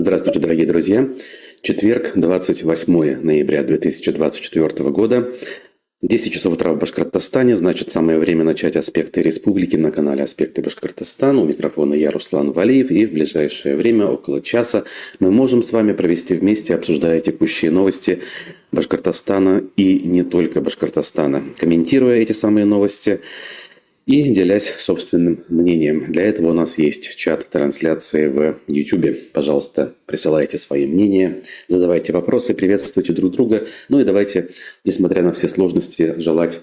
Здравствуйте, дорогие друзья. Четверг, 28 ноября 2024 года. 10 часов утра в Башкортостане, значит, самое время начать «Аспекты республики» на канале «Аспекты Башкортостана». У микрофона я, Руслан Валиев, и в ближайшее время, около часа, мы можем с вами провести вместе, обсуждая текущие новости Башкортостана и не только Башкортостана, комментируя эти самые новости и делясь собственным мнением. Для этого у нас есть чат трансляции в YouTube. Пожалуйста, присылайте свои мнения, задавайте вопросы, приветствуйте друг друга. Ну и давайте, несмотря на все сложности, желать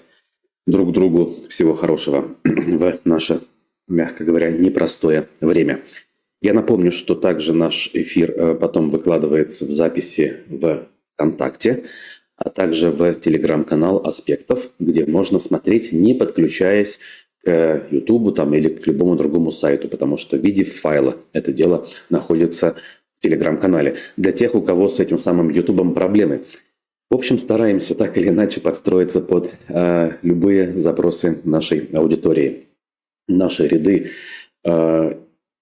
друг другу всего хорошего в наше, мягко говоря, непростое время. Я напомню, что также наш эфир потом выкладывается в записи в ВКонтакте, а также в телеграм-канал «Аспектов», где можно смотреть, не подключаясь к YouTube там, или к любому другому сайту, потому что в виде файла это дело находится в телеграм-канале. Для тех, у кого с этим самым YouTube проблемы. В общем, стараемся так или иначе подстроиться под любые запросы нашей аудитории. Наши ряды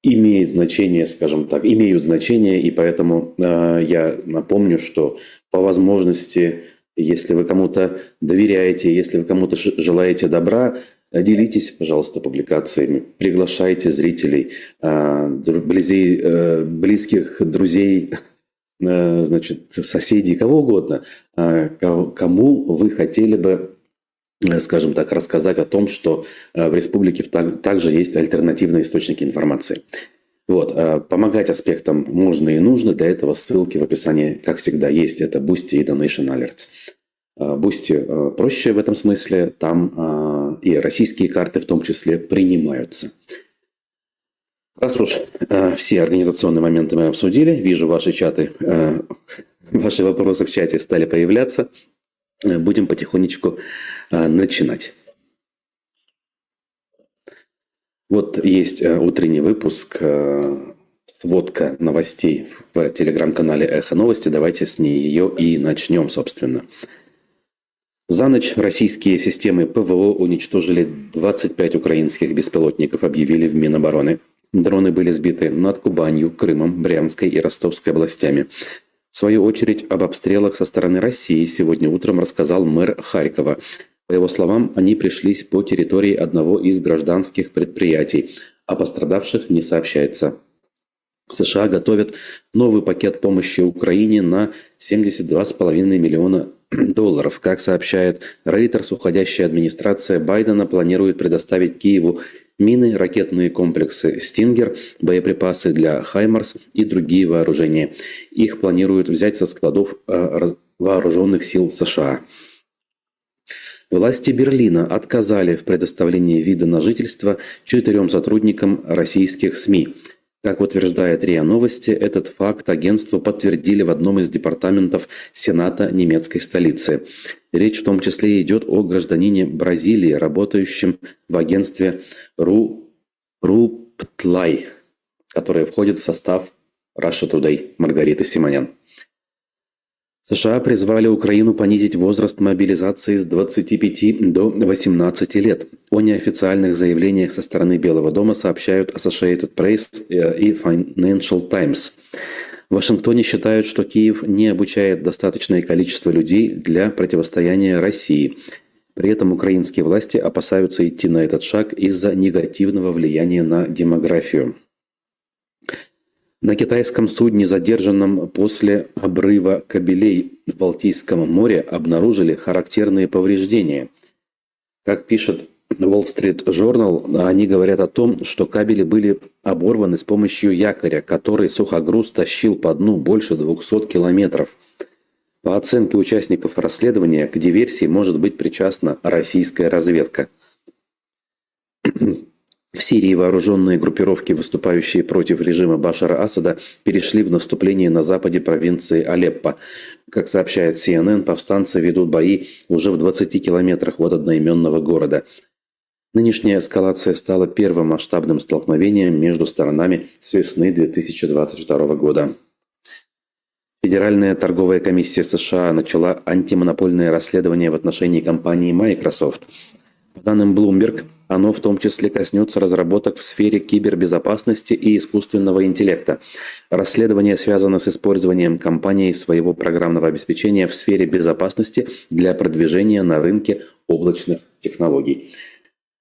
имеют значение, скажем так, и поэтому я напомню, что по возможности, если вы кому-то доверяете, если вы кому-то желаете добра, делитесь, пожалуйста, публикациями, приглашайте зрителей, близких, друзей, значит, соседей, кого угодно, кому вы хотели бы, скажем так, рассказать о том, что в республике также есть альтернативные источники информации. Вот, помогать аспектам можно и нужно, для этого ссылки в описании, как всегда, есть. Это Boosty и Donation Alerts. Boosty проще в этом смысле, там и российские карты в том числе принимаются. Раз уж все организационные моменты мы обсудили, вижу ваши чаты, ваши вопросы в чате стали появляться, будем потихонечку начинать. Вот есть утренний выпуск, сводка новостей в телеграм-канале «Эхо Новости». Давайте с нее и начнем, собственно. За ночь российские системы ПВО уничтожили 25 украинских беспилотников, объявили в Минобороны. Дроны были сбиты над Кубанью, Крымом, Брянской и Ростовской областями. В свою очередь, об обстрелах со стороны России сегодня утром рассказал мэр Харькова. По его словам, они пришлись по территории одного из гражданских предприятий, а пострадавших не сообщается. США готовят новый пакет помощи Украине на $72,5 миллиона. Как сообщает Reuters, уходящая администрация Байдена планирует предоставить Киеву мины, ракетные комплексы «Стингер», боеприпасы для «Хаймарс» и другие вооружения. Их планируют взять со складов вооруженных сил США. Власти Берлина отказали в предоставлении вида на жительство 4 сотрудникам российских СМИ. Как утверждает РИА Новости, этот факт агентству подтвердили в одном из департаментов Сената немецкой столицы. Речь в том числе идет о гражданине Бразилии, работающем в агентстве Руптла, которое входит в состав Russia Today, Маргариты Симонян. США призвали Украину понизить возраст мобилизации с 25 до 18 лет. О неофициальных заявлениях со стороны Белого дома сообщают Associated Press и Financial Times. В Вашингтоне считают, что Киев не обучает достаточное количество людей для противостояния России. При этом украинские власти опасаются идти на этот шаг из-за негативного влияния на демографию. На китайском судне, задержанном после обрыва кабелей в Балтийском море, обнаружили характерные повреждения. Как пишет Wall Street Journal, они говорят о том, что кабели были оборваны с помощью якоря, который сухогруз тащил по дну больше 200 километров. По оценке участников расследования, к диверсии может быть причастна российская разведка. В Сирии вооруженные группировки, выступающие против режима Башара Асада, перешли в наступление на западе провинции Алеппо. Как сообщает CNN, повстанцы ведут бои уже в 20 километрах от одноименного города. Нынешняя эскалация стала первым масштабным столкновением между сторонами с весны 2022 года. Федеральная торговая комиссия США начала антимонопольное расследование в отношении компании Microsoft. По данным Bloomberg, оно в том числе коснется разработок в сфере кибербезопасности и искусственного интеллекта. Расследование связано с использованием компанией своего программного обеспечения в сфере безопасности для продвижения на рынке облачных технологий.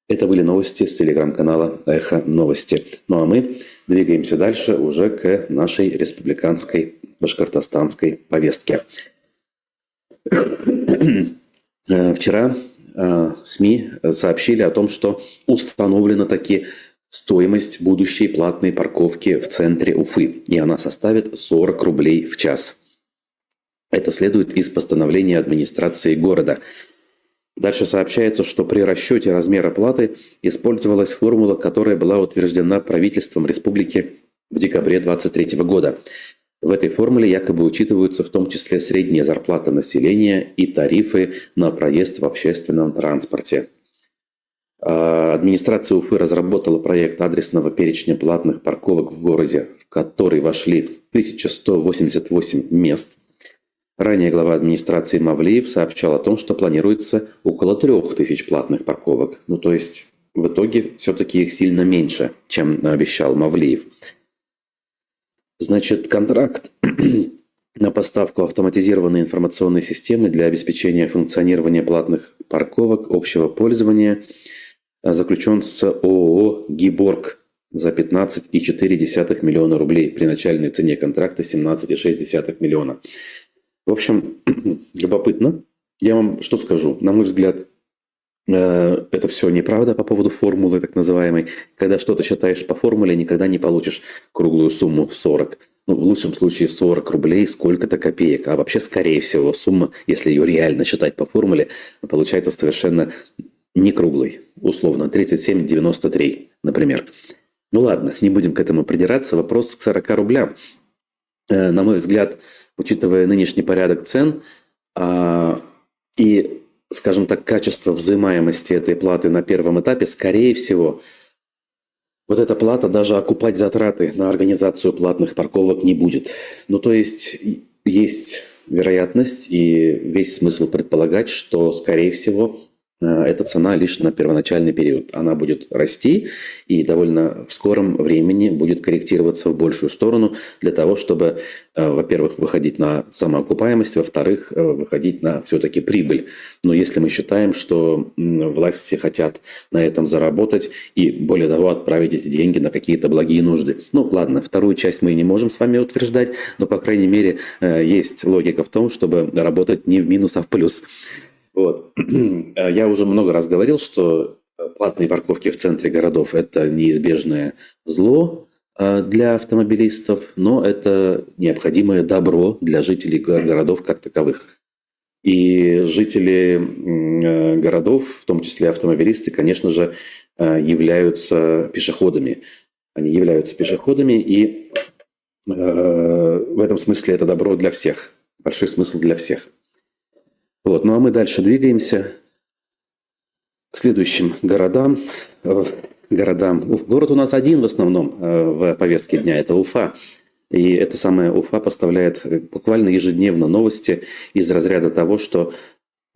Это были новости с телеграм-канала «Эхо Новости». Ну а мы двигаемся дальше уже к нашей республиканской башкортостанской повестке. Вчера СМИ сообщили о том, что установлена таки стоимость будущей платной парковки в центре Уфы, и она составит 40 рублей в час. Это следует из постановления администрации города. Дальше сообщается, что при расчете размера платы использовалась формула, которая была утверждена правительством республики в декабре 2023 года. В этой формуле якобы учитываются в том числе средняя зарплата населения и тарифы на проезд в общественном транспорте. Администрация Уфы разработала проект адресного перечня платных парковок в городе, в который вошли 1188 мест. Ранее глава администрации Мавлиев сообщал о том, что планируется около 3000 платных парковок. Ну, то есть в итоге все-таки их сильно меньше, чем обещал Мавлиев. Значит, контракт на поставку автоматизированной информационной системы для обеспечения функционирования платных парковок общего пользования заключен с ООО «Гиборг» за 15,4 миллиона рублей при начальной цене контракта 17,6 миллиона. В общем, любопытно. Я вам что скажу? На мой взгляд, это все неправда по поводу формулы так называемой. Когда что-то считаешь по формуле, никогда не получишь круглую сумму в 40. Ну, в лучшем случае 40 рублей, сколько-то копеек. А вообще, скорее всего, сумма, если ее реально считать по формуле, получается совершенно не круглой. Условно, 37,93, например. Ну ладно, не будем к этому придираться. Вопрос к 40 рублям. На мой взгляд, учитывая нынешний порядок цен и, скажем так, качество взимаемости этой платы на первом этапе, скорее всего, вот эта плата даже окупать затраты на организацию платных парковок не будет. Ну, то есть вероятность и весь смысл предполагать, что, скорее всего, эта цена лишь на первоначальный период. Она будет расти и довольно в скором времени будет корректироваться в большую сторону для того, чтобы, во-первых, выходить на самоокупаемость, во-вторых, выходить на все-таки прибыль. Но если мы считаем, что власти хотят на этом заработать и, более того, отправить эти деньги на какие-то благие нужды. Ну, ладно, вторую часть мы не можем с вами утверждать, но, по крайней мере, есть логика в том, чтобы работать не в минус, а в плюс. Вот. Я уже много раз говорил, что платные парковки в центре городов – это неизбежное зло для автомобилистов, но это необходимое добро для жителей городов как таковых. И жители городов, в том числе автомобилисты, конечно же, являются пешеходами. Они являются пешеходами, и в этом смысле это добро для всех. Большой смысл для всех. Вот. Ну а мы дальше двигаемся к следующим городам. Город у нас один в основном в повестке дня – это Уфа. И эта самая Уфа поставляет буквально ежедневно новости из разряда того, что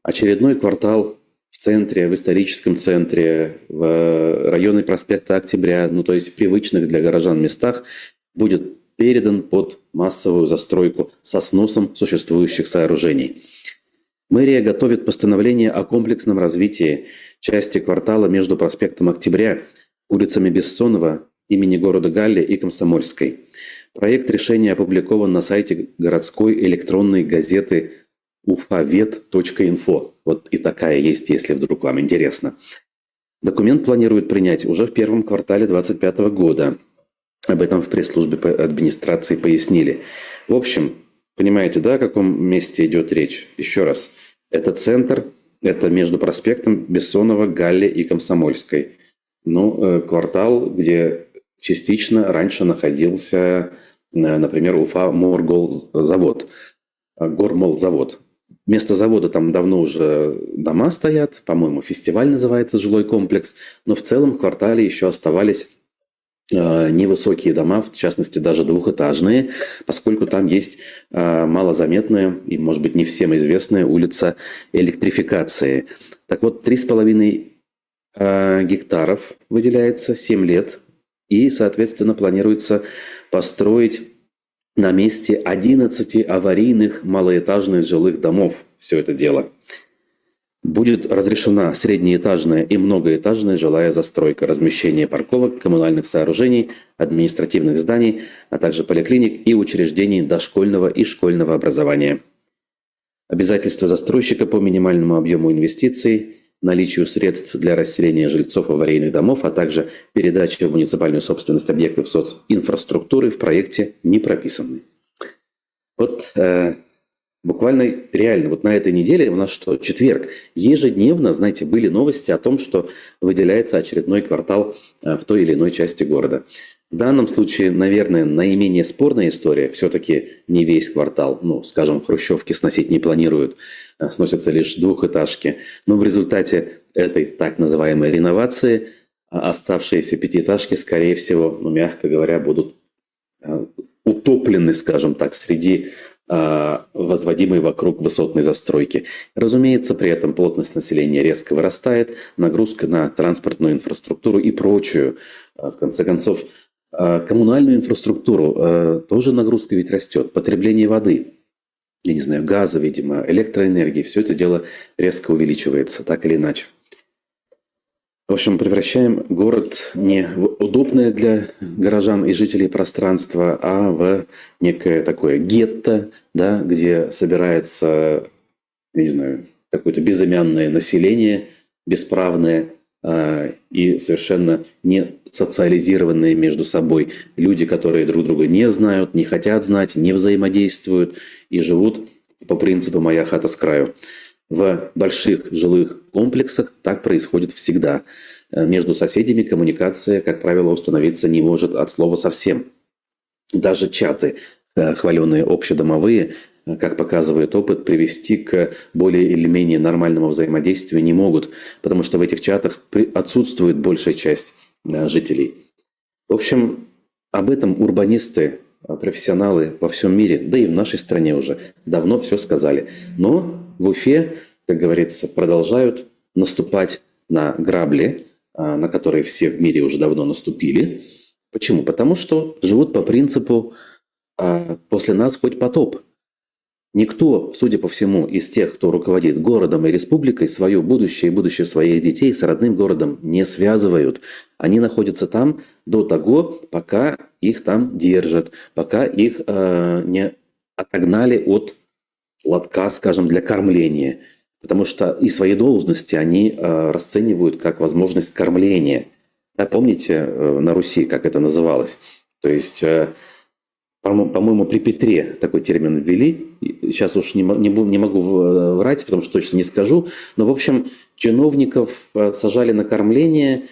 очередной квартал в центре, в историческом центре, в районе проспекта Октября, ну то есть в привычных для горожан местах, будет передан под массовую застройку со сносом существующих сооружений. Мэрия готовит постановление о комплексном развитии части квартала между проспектом Октября, улицами Бессонова, имени города Галли и Комсомольской. Проект решения опубликован на сайте городской электронной газеты ufavет.info. Вот и такая есть, если вдруг вам интересно. Документ планируют принять уже в первом квартале 2025 года. Об этом в пресс-службе администрации пояснили. В общем, понимаете, да, о каком месте идет речь? Еще раз. Это центр, это между проспектом Бессонова, Галли и Комсомольской. Ну, квартал, где частично раньше находился, например, Уфа-Морголзавод, Гормолзавод. Вместо завода там давно уже дома стоят, по-моему, фестиваль называется, жилой комплекс, но в целом в квартале еще оставались невысокие дома, в частности даже двухэтажные, поскольку там есть малозаметная и, может быть, не всем известная улица электрификации. Так вот, 3,5 гектаров выделяется, 7 лет. И, соответственно, планируется построить на месте 11 аварийных малоэтажных жилых домов все это дело. Будет разрешена среднеэтажная и многоэтажная жилая застройка, размещение парковок, коммунальных сооружений, административных зданий, а также поликлиник и учреждений дошкольного и школьного образования. Обязательства застройщика по минимальному объему инвестиций, наличию средств для расселения жильцов аварийных домов, а также передачи в муниципальную собственность объектов социнфраструктуры в проекте не прописаны. Вот буквально реально, вот на этой неделе у нас что, четверг, ежедневно, знаете, были новости о том, что выделяется очередной квартал в той или иной части города. В данном случае, наверное, наименее спорная история. Все-таки не весь квартал, ну, скажем, хрущевки сносить не планируют, сносятся лишь двухэтажки. Но в результате этой так называемой реновации оставшиеся пятиэтажки, скорее всего, ну, мягко говоря, будут утоплены, скажем так, среди возводимой вокруг высотной застройки. Разумеется, при этом плотность населения резко вырастает, нагрузка на транспортную инфраструктуру и прочую. В конце концов, коммунальную инфраструктуру тоже нагрузка ведь растет. Потребление воды, я не знаю, газа, видимо, электроэнергии, все это дело резко увеличивается, так или иначе. В общем, превращаем город не в удобное для горожан и жителей пространство, а в некое такое гетто, да, где собирается, я не знаю, какое-то безымянное население, бесправное и совершенно не социализированные между собой. Люди, которые друг друга не знают, не хотят знать, не взаимодействуют и живут по принципу «моя хата с краю». В больших жилых комплексах так происходит всегда. Между соседями коммуникация, как правило, установиться не может от слова совсем. Даже чаты, хваленые общедомовые, как показывает опыт, привести к более или менее нормальному взаимодействию не могут, потому что в этих чатах отсутствует большая часть жителей. В общем, об этом урбанисты, профессионалы во всем мире, да и в нашей стране уже давно все сказали. Но в Уфе, как говорится, продолжают наступать на грабли, на которые все в мире уже давно наступили. Почему? Потому что живут по принципу «после нас хоть потоп». Никто, судя по всему, из тех, кто руководит городом и республикой, свое будущее и будущее своих детей с родным городом не связывают. Они находятся там до того, пока их там держат, пока их не отогнали от лотка, скажем, для кормления. Потому что и свои должности они расценивают как возможность кормления. Да, помните на Руси, как это называлось? То есть... По-моему, при Петре такой термин ввели. Сейчас уж не могу врать, потому что точно не скажу. Но, в общем, чиновников сажали на кормление,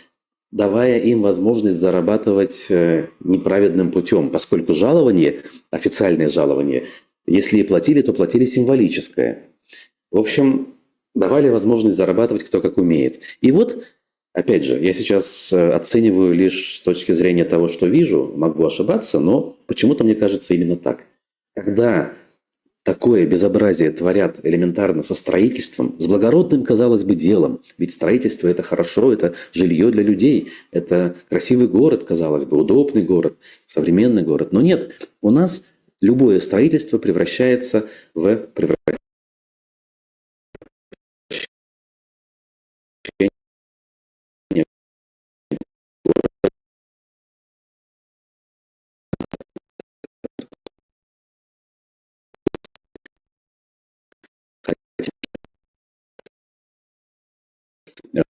давая им возможность зарабатывать неправедным путем, поскольку жалование, официальное жалование, если и платили, то платили символическое. В общем, давали возможность зарабатывать кто как умеет. И вот... Опять же, я сейчас оцениваю лишь с точки зрения того, что вижу, могу ошибаться, но почему-то мне кажется именно так. Когда такое безобразие творят элементарно со строительством, с благородным, казалось бы, делом, ведь строительство – это хорошо, это жилье для людей, это красивый город, казалось бы, удобный город, современный город. Но нет, у нас любое строительство превращается в превращение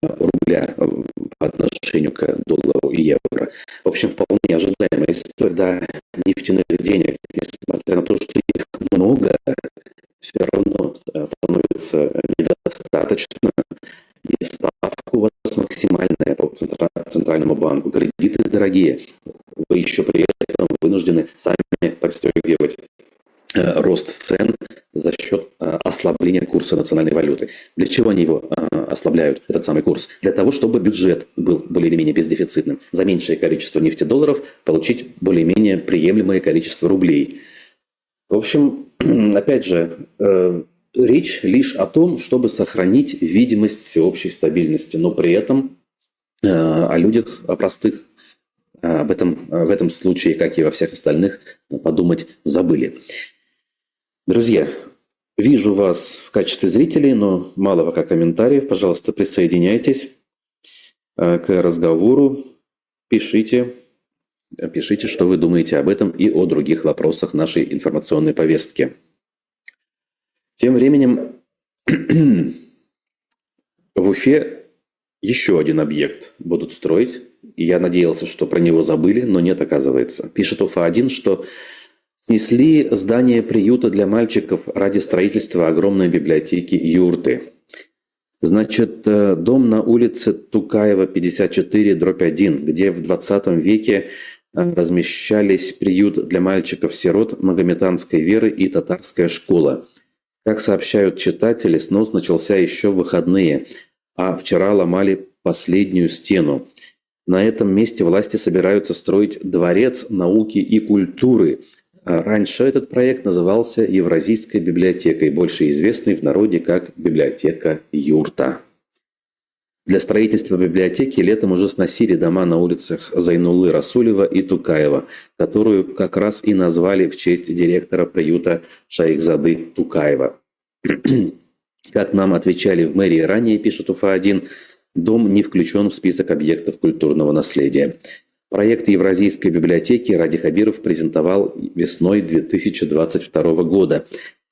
рубля по отношению к доллару и евро. В общем, вполне ожидаемая история. Да, нефтяных денег, несмотря на то, что их много, все равно становится недостаточно. И ставка у вас максимальная по Центральному банку. Кредиты дорогие. Вы еще при этом вынуждены сами подстегивать рост цен за счет ослабления курса национальной валюты. Для чего они его ослабляют, этот самый курс? Для того, чтобы бюджет был более или менее бездефицитным. За меньшее количество нефтедолларов получить более-менее приемлемое количество рублей. В общем, опять же, речь лишь о том, чтобы сохранить видимость всеобщей стабильности, но при этом о людях, о простых. Об этом в этом случае, как и во всех остальных, подумать забыли. Друзья, вижу вас в качестве зрителей, но мало пока комментариев. Пожалуйста, присоединяйтесь к разговору. Пишите, что вы думаете об этом и о других вопросах нашей информационной повестки. Тем временем в Уфе еще один объект будут строить. И я надеялся, что про него забыли, но нет, оказывается. Пишет Уфа-1, что снесли здание приюта для мальчиков ради строительства огромной библиотеки юрты. Значит, дом на улице Тукаева, 54/1, где в 20 веке размещались приют для мальчиков-сирот магометанской веры и татарская школа. Как сообщают читатели, снос начался еще в выходные, а вчера ломали последнюю стену. На этом месте власти собираются строить дворец науки и культуры. Раньше этот проект назывался Евразийской библиотекой, больше известной в народе как библиотека Юрта. Для строительства библиотеки летом уже сносили дома на улицах Зайнуллы Расулева и Тукаева, которую как раз и назвали в честь директора приюта Шайхзады Тукаева. Как нам отвечали в мэрии ранее, пишет Уфа-1, дом не включен в список объектов культурного наследия. Проект Евразийской библиотеки Ради Хабиров презентовал весной 2022 года.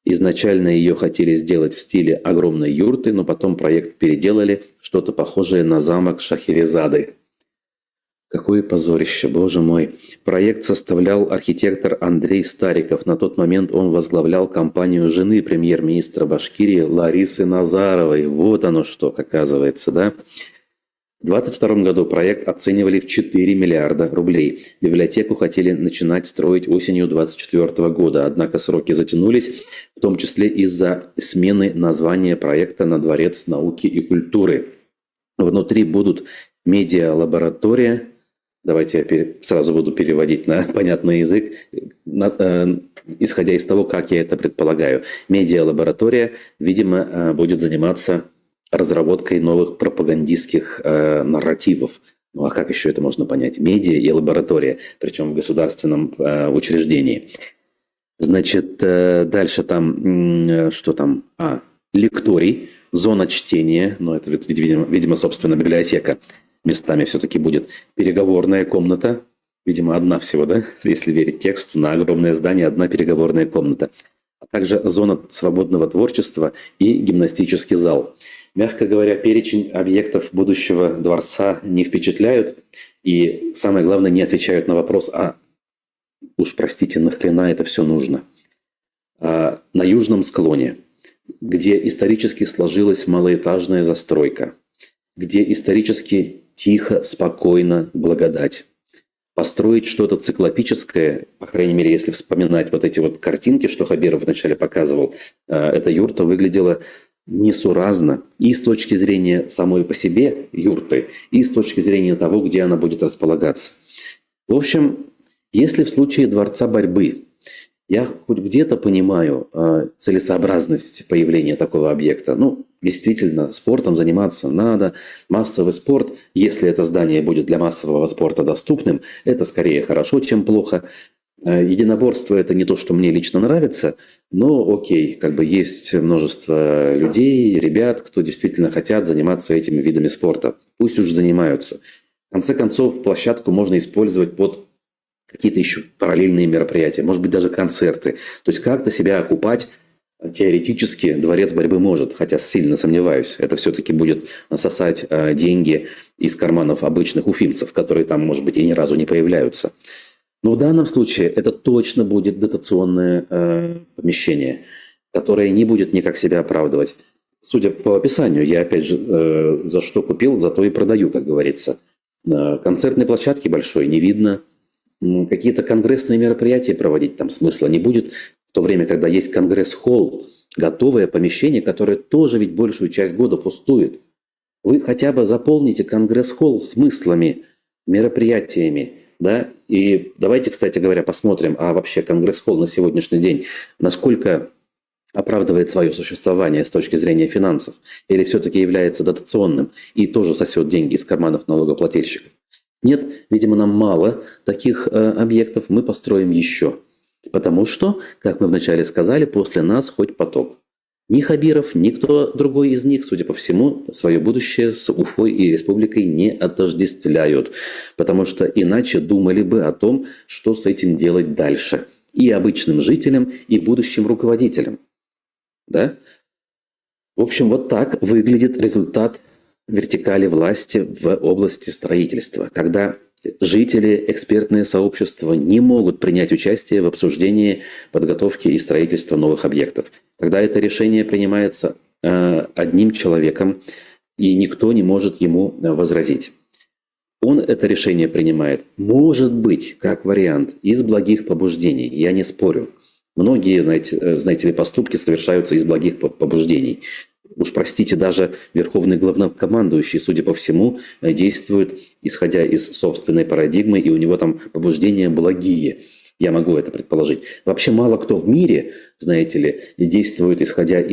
Изначально ее хотели сделать в стиле огромной юрты, но потом проект переделали в что-то похожее на замок Шахерезады. Какое позорище, боже мой. Проект составлял архитектор Андрей Стариков. На тот момент он возглавлял компанию жены премьер-министра Башкирии Ларисы Назаровой. Вот оно что, оказывается, да? В 2022 году проект оценивали в 4 миллиарда рублей. Библиотеку хотели начинать строить осенью 2024 года, однако сроки затянулись, в том числе из-за смены названия проекта на Дворец науки и культуры. Внутри будут медиалаборатория. Давайте я сразу буду переводить на понятный язык, исходя из того, как я это предполагаю. Медиалаборатория, видимо, будет заниматься разработкой новых пропагандистских нарративов. Ну а как еще это можно понять? Медиа и лаборатория, причем в государственном учреждении. Значит, дальше там, что там? Лекторий, зона чтения, ну это, видимо, собственно, библиотека. Местами все-таки будет переговорная комната, видимо, одна всего, да, если верить тексту, на огромное здание одна переговорная комната. А также зона свободного творчества и гимнастический зал. Мягко говоря, перечень объектов будущего дворца не впечатляют и, самое главное, не отвечают на вопрос, уж простите, нахрена это все нужно. На южном склоне, где исторически сложилась малоэтажная застройка, где исторически тихо, спокойно благодать. Построить что-то циклопическое, по крайней мере, если вспоминать вот эти вот картинки, что Хабиров вначале показывал, эта юрта выглядела несуразно и с точки зрения самой по себе юрты, и с точки зрения того, где она будет располагаться. В общем, если в случае дворца борьбы я хоть где-то понимаю целесообразность появления такого объекта, действительно, спортом заниматься надо, массовый спорт, если это здание будет для массового спорта доступным, это скорее хорошо, чем плохо. Единоборство – это не то, что мне лично нравится, но окей, есть множество людей, ребят, кто действительно хотят заниматься этими видами спорта. Пусть уж занимаются. В конце концов, площадку можно использовать под какие-то еще параллельные мероприятия, может быть, даже концерты. То есть как-то себя окупать теоретически дворец борьбы может, хотя сильно сомневаюсь. Это все-таки будет сосать деньги из карманов обычных уфимцев, которые там, может быть, и ни разу не появляются. Но в данном случае это точно будет дотационное помещение, которое не будет никак себя оправдывать. Судя по описанию, я опять же за что купил, за то и продаю, как говорится. Концертной площадки большой не видно. Какие-то конгрессные мероприятия проводить там смысла не будет, в то время, когда есть конгресс-холл, готовое помещение, которое тоже ведь большую часть года пустует. Вы хотя бы заполните конгресс-холл смыслами, мероприятиями, да? И давайте, кстати говоря, посмотрим, вообще конгресс-холл на сегодняшний день, насколько оправдывает свое существование с точки зрения финансов, или все-таки является дотационным и тоже сосет деньги из карманов налогоплательщиков. Нет, видимо, нам мало таких объектов, мы построим еще. Потому что, как мы вначале сказали, после нас хоть потоп. Ни Хабиров, ни кто другой из них, судя по всему, свое будущее с Уфой и республикой не отождествляют. Потому что иначе думали бы о том, что с этим делать дальше. И обычным жителям, и будущим руководителям. Да? В общем, вот так выглядит результат вертикали власти в области строительства, когда жители, экспертное сообщество не могут принять участие в обсуждении подготовки и строительства новых объектов. Когда это решение принимается одним человеком, и никто не может ему возразить. Он это решение принимает, может быть, как вариант, из благих побуждений, я не спорю. Многие, знаете ли, поступки совершаются из благих побуждений. Уж простите, даже верховный главнокомандующий, судя по всему, действует, исходя из собственной парадигмы, и у него там побуждения благие. Я могу это предположить. Вообще мало кто в мире, знаете ли, действует, исходя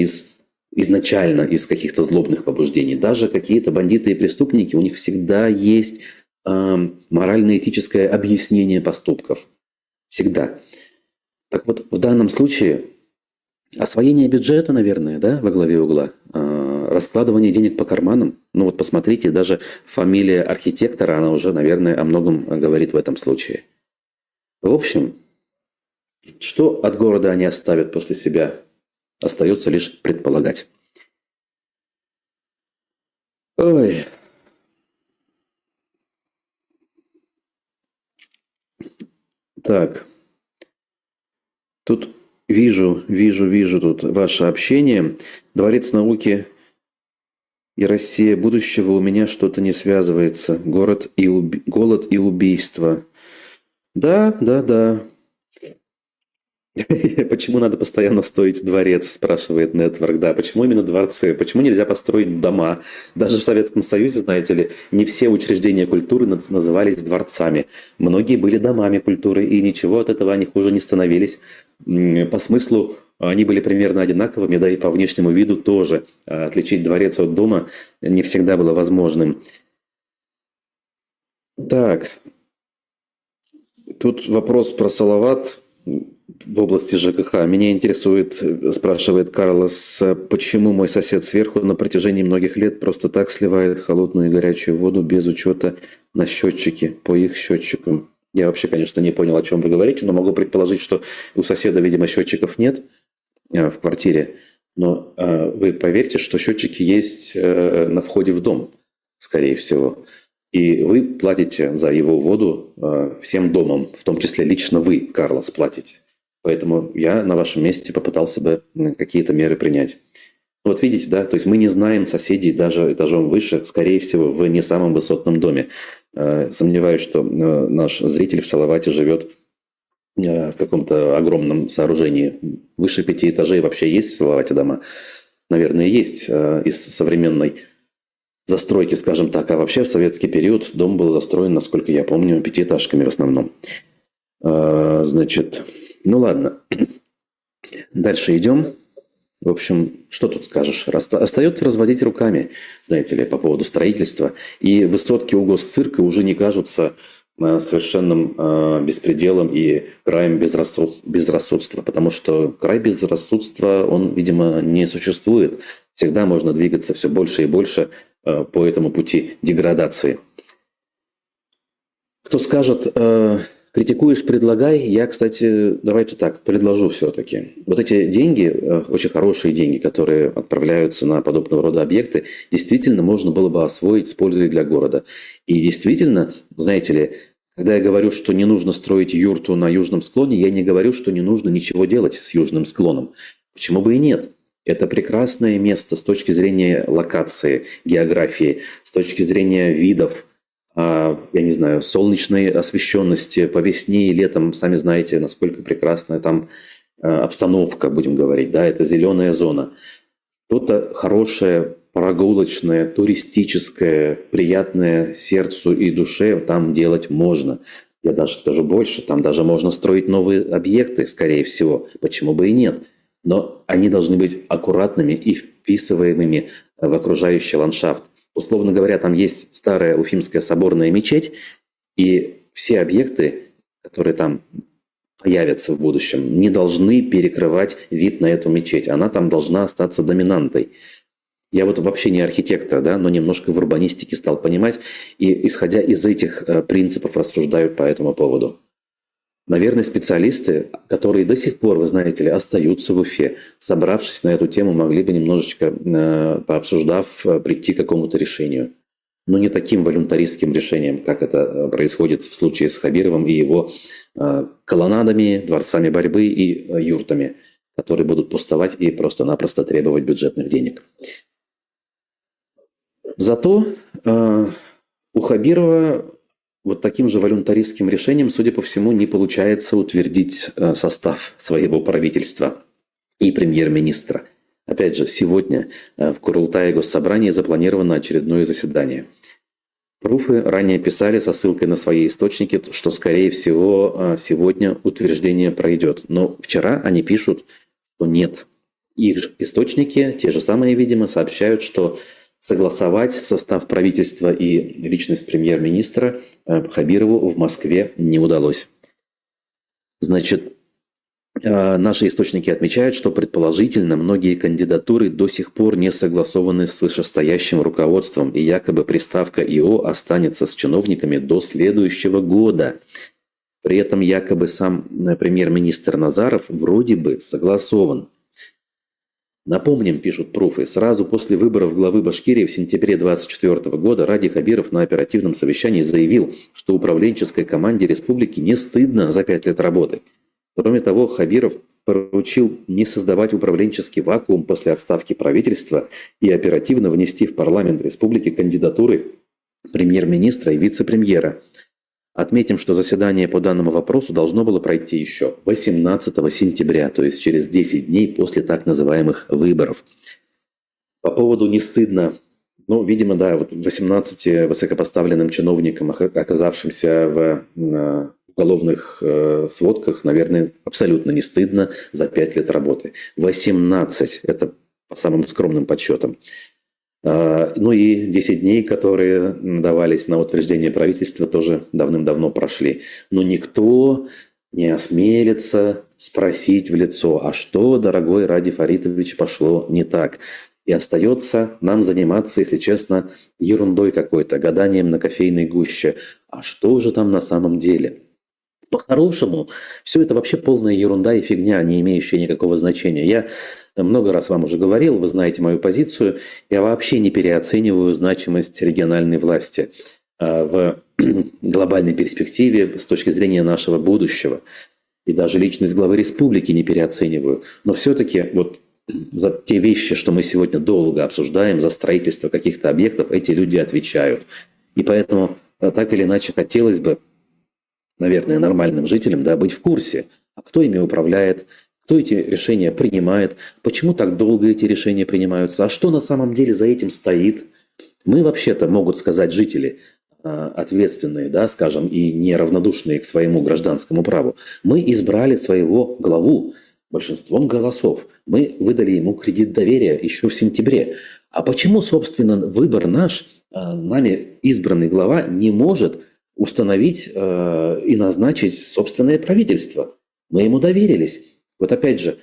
изначально из каких-то злобных побуждений. Даже какие-то бандиты и преступники, у них всегда есть морально-этическое объяснение поступков. Всегда. Так вот, в данном случае освоение бюджета, наверное, да, во главе угла, раскладывание денег по карманам. Ну вот посмотрите, даже фамилия архитектора, она уже, наверное, о многом говорит в этом случае. В общем, что от города они оставят после себя, остается лишь предполагать. Ой. Так. Тут вижу тут ваше общение. Дворец науки и Россия будущего у меня что-то не связывается. Голод и убийство. Да. Почему надо постоянно строить дворец, спрашивает Нетворк. Да, почему именно дворцы? Почему нельзя построить дома? Даже в Советском Союзе, знаете ли, не все учреждения культуры назывались дворцами. Многие были домами культуры, и ничего от этого они хуже не становились. По смыслу они были примерно одинаковыми, да и по внешнему виду тоже. Отличить дворец от дома не всегда было возможным. Так. Тут вопрос про Салават в области ЖКХ. Меня интересует, спрашивает Карлос, почему мой сосед сверху на протяжении многих лет просто так сливает холодную и горячую воду без учета на счетчики, по их счетчикам. Я вообще, конечно, не понял, о чем вы говорите, но могу предположить, что у соседа, видимо, счетчиков нет в квартире. Но вы поверьте, что счетчики есть на входе в дом, скорее всего. И вы платите за его воду всем домом, в том числе лично вы, Карлос, платите. Поэтому я на вашем месте попытался бы какие-то меры принять. Вот видите, да, то есть мы не знаем соседей даже этажом выше, скорее всего, в не самом высотном доме. Сомневаюсь, что наш зритель в Салавате живет в каком-то огромном сооружении. Выше 5 этажей вообще есть в Салавате дома? Наверное, есть из современной застройки, скажем так. А вообще в советский период дом был застроен, насколько я помню, пятиэтажками в основном. Значит, ну ладно. Дальше идем. В общем, что тут скажешь? Остается разводить руками, знаете ли, по поводу строительства. И высотки у госцирка уже не кажутся совершенным беспределом и краем безрассудства. Потому что край безрассудства, он, видимо, не существует. Всегда можно двигаться все больше и больше по этому пути деградации. Кто скажет, критикуешь, предлагай. Я, кстати, давайте так, предложу все-таки. Вот эти деньги, очень хорошие деньги, которые отправляются на подобного рода объекты, действительно можно было бы освоить с пользой для города. И действительно, знаете ли, когда я говорю, что не нужно строить юрту на южном склоне, я не говорю, что не нужно ничего делать с южным склоном. Почему бы и нет? Это прекрасное место с точки зрения локации, географии, с точки зрения видов, я не знаю, солнечной освещенности по весне и летом. Сами знаете, насколько прекрасная там обстановка, будем говорить. Да, это зеленая зона. Что-то хорошее, прогулочное, туристическое, приятное сердцу и душе там делать можно. Я даже скажу больше, там даже можно строить новые объекты, скорее всего. Почему бы и нет? но они должны быть аккуратными и вписываемыми в окружающий ландшафт. Условно говоря, там есть старая Уфимская соборная мечеть, и все объекты, которые там появятся в будущем, не должны перекрывать вид на эту мечеть. Она там должна остаться доминантой. Я вот вообще не архитектор, да, но немножко в урбанистике стал понимать, и исходя из этих принципов рассуждаю по этому поводу. Наверное, специалисты, которые до сих пор, вы знаете ли, остаются в Уфе, собравшись на эту тему, могли бы немножечко, пообсуждав, прийти к какому-то решению. Но не таким волюнтаристским решением, как это происходит в случае с Хабировым и его колоннадами, дворцами борьбы и юртами, которые будут пустовать и просто-напросто требовать бюджетных денег. Зато у Хабирова вот таким же волюнтаристским решением, судя по всему, не получается утвердить состав своего правительства и премьер-министра. Опять же, сегодня в Курултае Госсобрании запланировано очередное заседание. Пруфы ранее писали со ссылкой на свои источники, что, скорее всего, сегодня утверждение пройдет. Но вчера они пишут, что нет. Их источники, те же самые, видимо, сообщают, что согласовать состав правительства и личность премьер-министра Хабирову в Москве не удалось. Значит, наши источники отмечают, что предположительно многие кандидатуры до сих пор не согласованы с вышестоящим руководством, и якобы приставка ИО останется с чиновниками до следующего года. При этом якобы сам премьер-министр Назаров вроде бы согласован. Напомним, пишут пруфы, сразу после выборов главы Башкирии в сентябре 2024 года Ради Хабиров на оперативном совещании заявил, что управленческой команде республики не стыдно за 5 лет работы. Кроме того, Хабиров поручил не создавать управленческий вакуум после отставки правительства и оперативно внести в парламент республики кандидатуры премьер-министра и вице-премьера. Отметим, что заседание по данному вопросу должно было пройти еще 18 сентября, то есть через 10 дней после так называемых выборов. По поводу «не стыдно», видимо, да, вот 18 высокопоставленным чиновникам, оказавшимся в уголовных сводках, наверное, абсолютно не стыдно за 5 лет работы. 18, это по самым скромным подсчетам. И 10 дней, которые давались на утверждение правительства, тоже давным-давно прошли. Но никто не осмелится спросить в лицо, а что, дорогой Ради Фаритович, пошло не так? И остается нам заниматься, если честно, ерундой какой-то, гаданием на кофейной гуще. А что же там на самом деле? По-хорошему, все это вообще полная ерунда и фигня, не имеющая никакого значения. Я много раз вам уже говорил, вы знаете мою позицию, я вообще не переоцениваю значимость региональной власти в глобальной перспективе с точки зрения нашего будущего. И даже личность главы республики не переоцениваю. Но все-таки вот за те вещи, что мы сегодня долго обсуждаем, за строительство каких-то объектов, эти люди отвечают. И поэтому так или иначе хотелось бы, наверное, нормальным жителям, да, быть в курсе, а кто ими управляет, кто эти решения принимает, почему так долго эти решения принимаются, а что на самом деле за этим стоит. Мы вообще-то, могут сказать жители, ответственные, да, скажем, и неравнодушные к своему гражданскому праву, мы избрали своего главу большинством голосов. Мы выдали ему кредит доверия еще в сентябре. А почему, собственно, выбор наш, нами избранный глава, не может установить и назначить собственное правительство? Мы ему доверились. Вот опять же,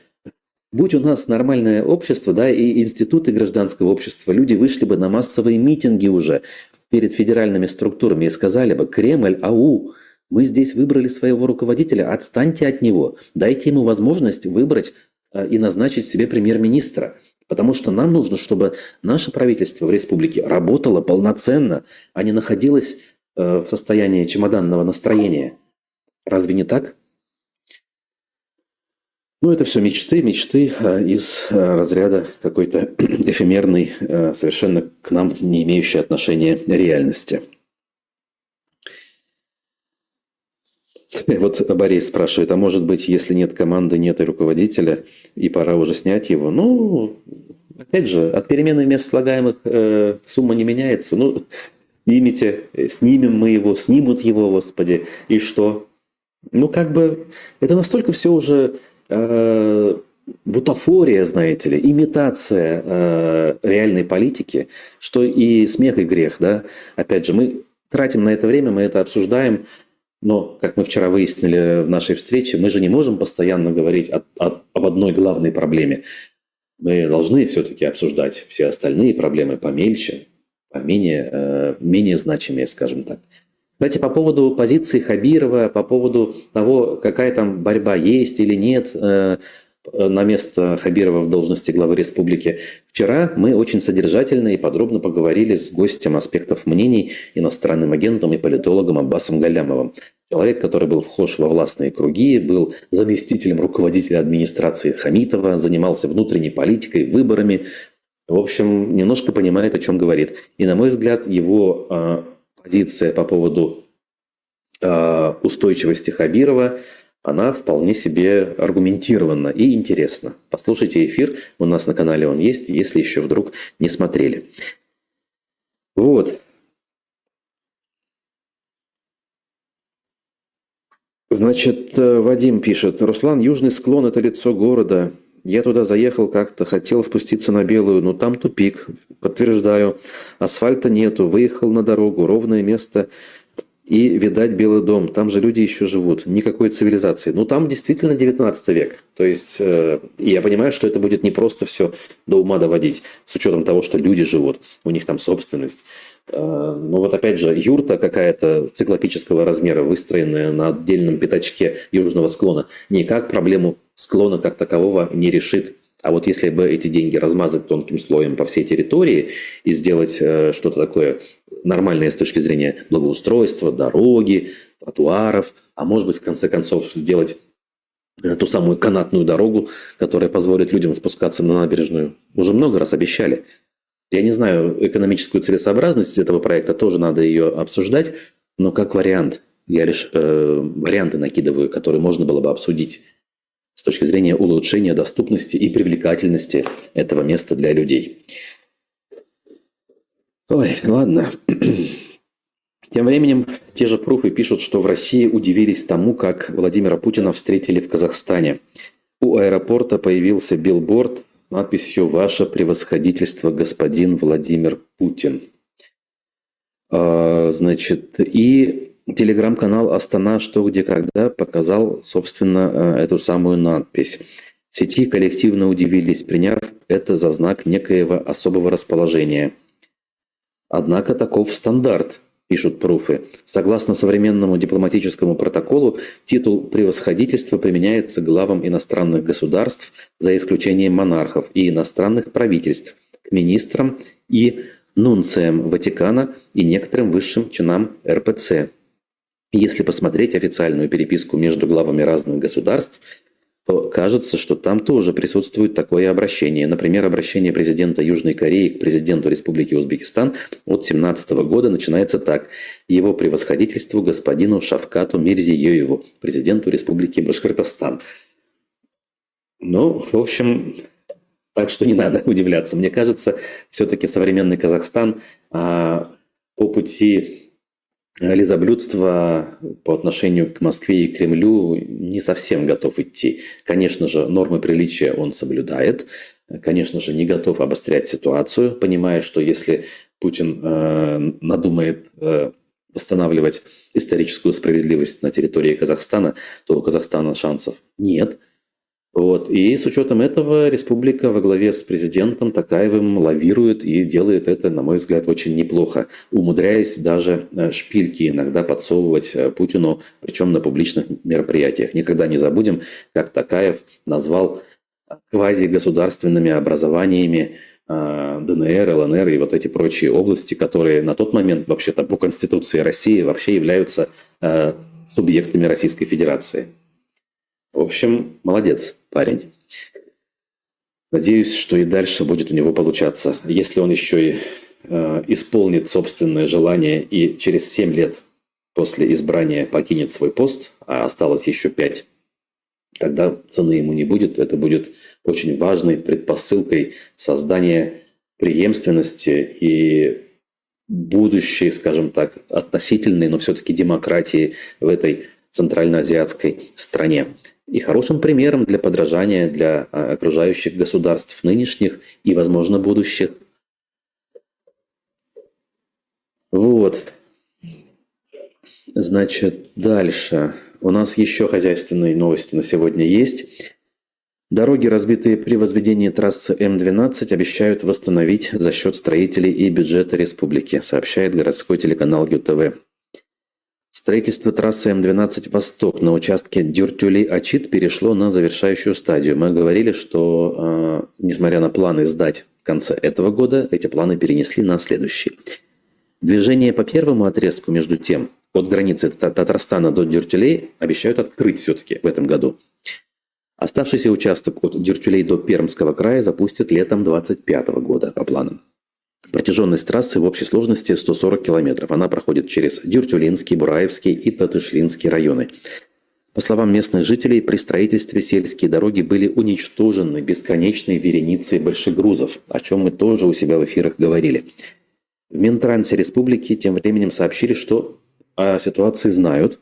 будь у нас нормальное общество, да, и институты гражданского общества, люди вышли бы на массовые митинги уже перед федеральными структурами и сказали бы: Кремль, ау, мы здесь выбрали своего руководителя, отстаньте от него, дайте ему возможность выбрать и назначить себе премьер-министра. Потому что нам нужно, чтобы наше правительство в республике работало полноценно, а не находилось в состоянии чемоданного настроения. Разве не так? Это все мечты из разряда какой-то эфемерной, совершенно к нам не имеющей отношения реальности. Вот Борис спрашивает, а может быть, если нет команды, нет и руководителя, и пора уже снять его? Опять же, от перемены мест слагаемых сумма не меняется. Снимите, снимем мы его, снимут его, Господи, и что? Это настолько все уже бутафория, знаете ли, имитация реальной политики, что и смех, и грех, да. Опять же, мы тратим на это время, мы это обсуждаем, но, как мы вчера выяснили в нашей встрече, мы же не можем постоянно говорить об одной главной проблеме. Мы должны все-таки обсуждать все остальные проблемы помельче, менее значимые, скажем так. Кстати, по поводу позиции Хабирова, по поводу того, какая там борьба есть или нет на место Хабирова в должности главы республики. Вчера мы очень содержательно и подробно поговорили с гостем аспектов мнений, иностранным агентом и политологом Аббасом Галямовым. Человек, который был вхож во властные круги, был заместителем руководителя администрации Хамитова, занимался внутренней политикой, выборами. В общем, немножко понимает, о чем говорит. И, на мой взгляд, его позиция по поводу устойчивости Хабирова, она вполне себе аргументирована и интересна. Послушайте эфир, у нас на канале он есть, если еще вдруг не смотрели. Вот. Значит, Вадим пишет: Руслан, южный склон – это лицо города. Я туда заехал как-то, хотел спуститься на Белую, но там тупик. Подтверждаю, асфальта нету, выехал на дорогу, ровное место и, видать, Белый дом. Там же люди еще живут, никакой цивилизации. Ну, там действительно 19 век. То есть, я понимаю, что это будет не просто все до ума доводить, с учетом того, что люди живут, у них там собственность. Но вот опять же, юрта какая-то циклопического размера, выстроенная на отдельном пятачке южного склона, никак проблему склона как такового не решит. А вот если бы эти деньги размазать тонким слоем по всей территории и сделать что-то такое нормальное с точки зрения благоустройства, дороги, тротуаров, а может быть, в конце концов, сделать ту самую канатную дорогу, которая позволит людям спускаться на набережную, уже много раз обещали. Я не знаю экономическую целесообразность этого проекта, тоже надо ее обсуждать, но как вариант, я лишь варианты накидываю, которые можно было бы обсудить с точки зрения улучшения доступности и привлекательности этого места для людей. Ой, ладно. Тем временем те же пруфы пишут, что в России удивились тому, как Владимира Путина встретили в Казахстане. У аэропорта появился билборд с надписью «Ваше превосходительство, господин Владимир Путин». Значит, и телеграм-канал «Астана. Что, где, когда» показал, собственно, эту самую надпись. В сети коллективно удивились, приняв это за знак некоего особого расположения. Однако таков стандарт, пишут пруфы. Согласно современному дипломатическому протоколу, титул превосходительства применяется главам иностранных государств, за исключением монархов и иностранных правительств, к министрам и нунциям Ватикана и некоторым высшим чинам РПЦ. Если посмотреть официальную переписку между главами разных государств, то кажется, что там тоже присутствует такое обращение. Например, обращение президента Южной Кореи к президенту Республики Узбекистан от 2017 года начинается так. Его превосходительству господину Шавкату Мирзиёеву, президенту Республики Башкортостан. Ну, в общем, так что не надо удивляться. Мне кажется, все-таки современный Казахстан по пути лизоблюдства по отношению к Москве и Кремлю не совсем готов идти. Конечно же, нормы приличия он соблюдает. Конечно же, не готов обострять ситуацию, понимая, что если Путин надумает восстанавливать историческую справедливость на территории Казахстана, то у Казахстана шансов нет. Вот. И с учетом этого республика во главе с президентом Токаевым лавирует и делает это, на мой взгляд, очень неплохо, умудряясь даже шпильки иногда подсовывать Путину, причем на публичных мероприятиях. Никогда не забудем, как Токаев назвал квазигосударственными образованиями ДНР, ЛНР и вот эти прочие области, которые на тот момент вообще-то по Конституции России вообще являются субъектами Российской Федерации. В общем, молодец парень. Надеюсь, что и дальше будет у него получаться. Если он еще и исполнит собственное желание и через 7 лет после избрания покинет свой пост, а осталось еще 5, тогда цены ему не будет. Это будет очень важной предпосылкой создания преемственности и будущей, скажем так, относительной, но все-таки демократии в этой центральноазиатской стране. и хорошим примером для подражания для окружающих государств нынешних и, возможно, будущих. Вот. Значит, дальше. У нас еще хозяйственные новости на сегодня есть. Дороги, разбитые при возведении трассы М12, обещают восстановить за счет строителей и бюджета республики, сообщает городской телеканал ЮТВ. Строительство трассы М12 «Восток» на участке Дюртюли-Ачит перешло на завершающую стадию. Мы говорили, что, несмотря на планы сдать в конце этого года, эти планы перенесли на следующий. Движение по первому отрезку, между тем, от границы Татарстана до Дюртюлей обещают открыть все-таки в этом году. Оставшийся участок от Дюртюлей до Пермского края запустят летом 2025 года по планам. Протяженность трассы в общей сложности 140 километров. Она проходит через Дюртюлинский, Бураевский и Татышлинский районы. По словам местных жителей, при строительстве сельские дороги были уничтожены бесконечной вереницей большегрузов, о чем мы тоже у себя в эфирах говорили. В Минтрансе республики тем временем сообщили, что о ситуации знают.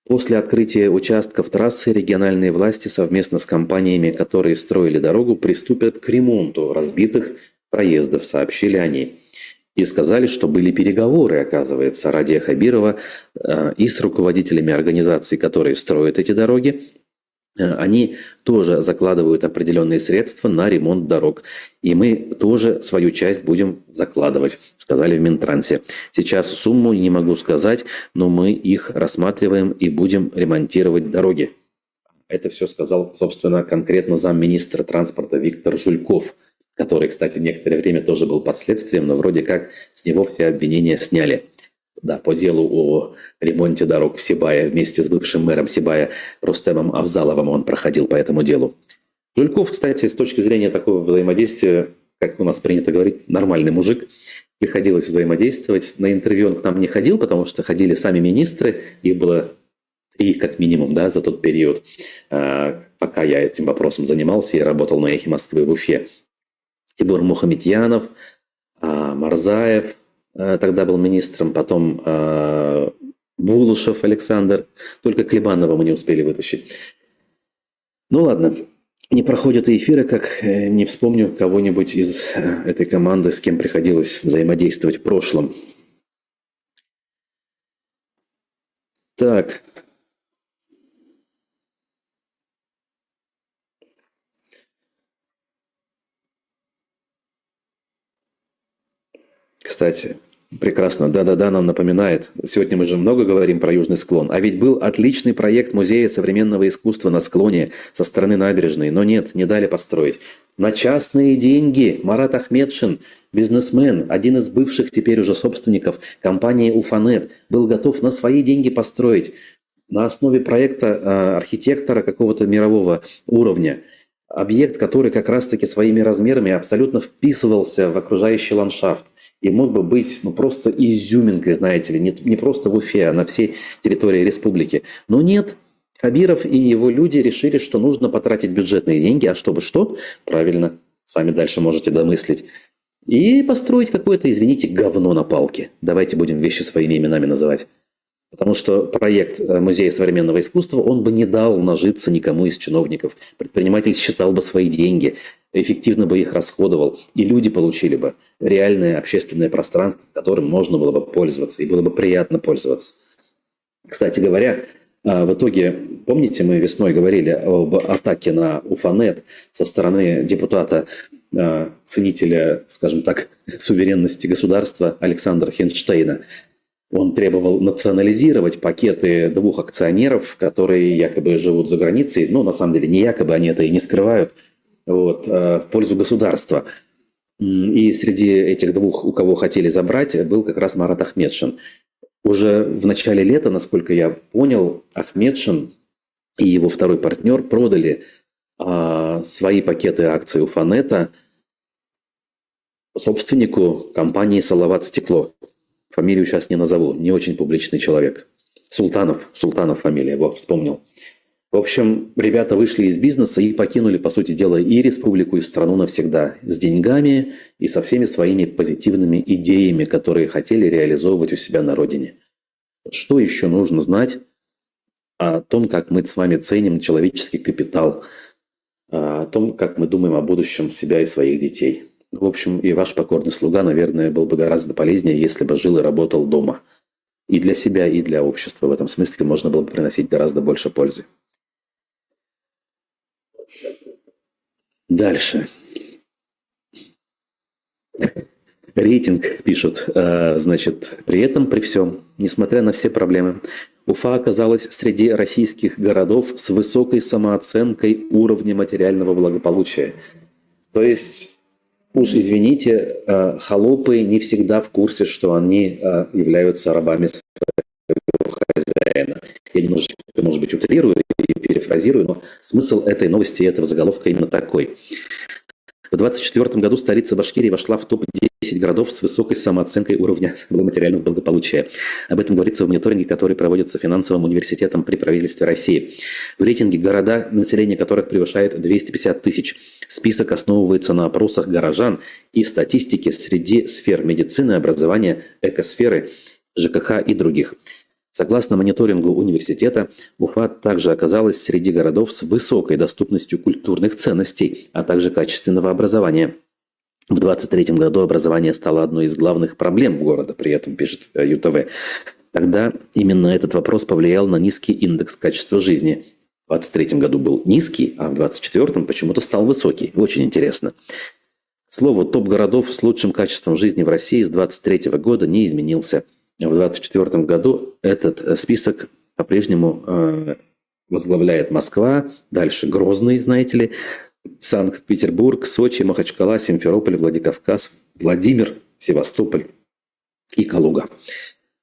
После открытия участков трассы региональные власти совместно с компаниями, которые строили дорогу, приступят к ремонту разбитых проездов, сообщили они. И сказали, что были переговоры, оказывается, Радия Хабирова и с руководителями организаций, которые строят эти дороги. Они тоже закладывают определенные средства на ремонт дорог. И мы тоже свою часть будем закладывать, сказали в Минтрансе. Сейчас сумму не могу сказать, но мы их рассматриваем и будем ремонтировать дороги. Это все сказал, собственно, конкретно замминистра транспорта Виктор Жульков, который, кстати, некоторое время тоже был под следствием, но вроде как с него все обвинения сняли. Да, по делу о ремонте дорог в Сибае вместе с бывшим мэром Сибая Рустемом Авзаловым он проходил по этому делу. Жульков, кстати, с точки зрения такого взаимодействия, как у нас принято говорить, нормальный мужик. Приходилось взаимодействовать. На интервью он к нам не ходил, потому что ходили сами министры. Их было 3 как минимум, да, за тот период, пока я этим вопросом занимался и работал на «Эхе Москвы» в Уфе. Тибор Мухаметьянов, Марзаев, тогда был министром, потом Булушев Александр, только Клебанова мы не успели вытащить. Ну ладно, не проходят и эфиры, как не вспомню кого-нибудь из этой команды, с кем приходилось взаимодействовать в прошлом. Так. Кстати, прекрасно. Да-да-да, нам напоминает. Сегодня мы же много говорим про южный склон. А ведь был отличный проект Музея современного искусства на склоне со стороны набережной. Но нет, не дали построить. На частные деньги Марат Ахметшин, бизнесмен, один из бывших теперь уже собственников компании «Уфанет», был готов на свои деньги построить. На основе проекта архитектора какого-то мирового уровня. Объект, который как раз-таки своими размерами абсолютно вписывался в окружающий ландшафт. И мог бы быть просто изюминкой, знаете ли, не просто в Уфе, а на всей территории республики. Но нет, Хабиров и его люди решили, что нужно потратить бюджетные деньги, а чтобы что? Правильно, сами дальше можете домыслить. И построить какое-то, извините, говно на палке. Давайте будем вещи своими именами называть. Потому что проект Музея современного искусства, он бы не дал нажиться никому из чиновников. Предприниматель считал бы свои деньги, эффективно бы их расходовал, и люди получили бы реальное общественное пространство, которым можно было бы пользоваться, и было бы приятно пользоваться. Кстати говоря, в итоге, помните, мы весной говорили об атаке на Уфанет со стороны депутата, ценителя, скажем так, суверенности государства Александра Хинштейна. Он требовал национализировать пакеты 2 акционеров, которые якобы живут за границей, но на самом деле не якобы, они это и не скрывают, в пользу государства. И среди этих 2, у кого хотели забрать, был как раз Марат Ахметшин. Уже в начале лета, насколько я понял, Ахметшин и его второй партнер продали свои пакеты акций Уфанета собственнику компании «Салават Стекло». Фамилию сейчас не назову, не очень публичный человек. Султанов фамилия, вспомнил. В общем, ребята вышли из бизнеса и покинули, по сути дела, и республику, и страну навсегда. С деньгами и со всеми своими позитивными идеями, которые хотели реализовывать у себя на родине. Что еще нужно знать о том, как мы с вами ценим человеческий капитал, о том, как мы думаем о будущем себя и своих детей. В общем, и ваш покорный слуга, наверное, был бы гораздо полезнее, если бы жил и работал дома. И для себя, и для общества. В этом смысле можно было бы приносить гораздо больше пользы. Дальше. Рейтинг пишут. Значит, при этом, при всем, несмотря на все проблемы, Уфа оказалась среди российских городов с высокой самооценкой уровня материального благополучия. То есть, уж извините, холопы не всегда в курсе, что они являются рабами своего хозяина. Я немножечко, может быть, утрирую и перефразирую, но смысл этой новости, этого заголовка именно такой. В 2024 году столица Башкирии вошла в топ-10 городов с высокой самооценкой уровня материального благополучия. Об этом говорится в мониторинге, который проводится финансовым университетом при правительстве России. В рейтинге города, население которых превышает 250 тысяч. Список основывается на опросах горожан и статистике среди сфер медицины, образования, экосферы, ЖКХ и других. Согласно мониторингу университета, Уфа также оказалась среди городов с высокой доступностью культурных ценностей, а также качественного образования. В 2023 году образование стало одной из главных проблем города, при этом пишет ЮТВ. Тогда именно этот вопрос повлиял на низкий индекс качества жизни. В 2023 году был низкий, а в 2024 почему-то стал высокий. Очень интересно. К слову, топ городов с лучшим качеством жизни в России с 2023 года не изменился. В 2024 году этот список по-прежнему возглавляет Москва, дальше Грозный, знаете ли, Санкт-Петербург, Сочи, Махачкала, Симферополь, Владикавказ, Владимир, Севастополь и Калуга.